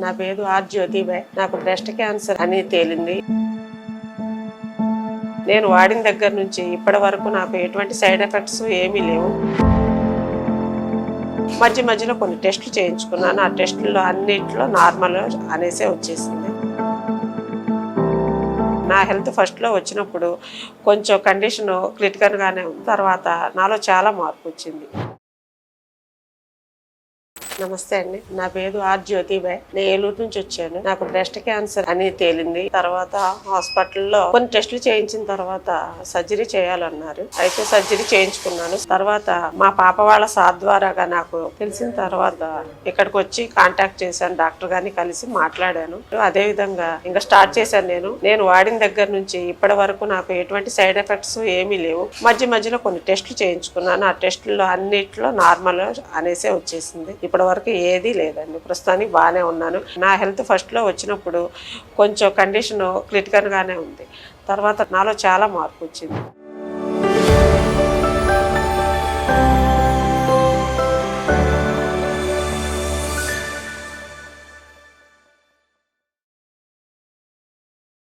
నా పేరు ఆర్ జ్యోతిబాయ్. నాకు బ్రెస్ట్ క్యాన్సర్ అని తేలింది. నేను వాడిన దగ్గర నుంచి ఇప్పటి వరకు నాకు ఎటువంటి సైడ్ ఎఫెక్ట్స్ ఏమీ లేవు. మధ్యలో కొన్ని టెస్టులు చేయించుకున్నాను. ఆ టెస్టుల్లో అన్నిట్లో నార్మల్ అనేసే వచ్చేసింది. నా హెల్త్ ఫస్ట్లో వచ్చినప్పుడు కొంచెం కండిషన్ క్రిటికల్గానే ఉంది. తర్వాత నాలో చాలా మార్పు వచ్చింది. నమస్తే అండి, నా పేరు ఆర్ జ్యోతిబాయ్. నేను ఏలూరు నుంచి వచ్చాను. నాకు బ్రెస్ట్ క్యాన్సర్ అని తేలింది. తర్వాత హాస్పిటల్లో కొన్ని టెస్టులు చేయించిన తర్వాత సర్జరీ చేయాలన్నారు. అయితే సర్జరీ చేయించుకున్నాను. తర్వాత మా పాప వాళ్ళ సార్ ద్వారాగా నాకు తెలిసిన తర్వాత ఇక్కడికి వచ్చి కాంటాక్ట్ చేశాను. డాక్టర్ గారిని కలిసి మాట్లాడాను. అదే విధంగా ఇంకా స్టార్ట్ చేశాను. నేను వాడిన దగ్గర నుంచి ఇప్పటి వరకు నాకు ఎటువంటి సైడ్ ఎఫెక్ట్స్ ఏమీ లేవు. మధ్యలో కొన్ని టెస్టులు చేయించుకున్నాను. ఆ టెస్టుల్లో అన్నిట్లో నార్మల్ అనేసే వచ్చేసింది. ఇప్పటి వరకు ఏదీ లేదండి. ప్రస్తుతానికి బాగానే ఉన్నాను. నా హెల్త్ ఫస్ట్లో వచ్చినప్పుడు కొంచెం కండిషన్ క్రిటికల్గానే ఉంది. తర్వాత నాలో చాలా మార్పు వచ్చింది.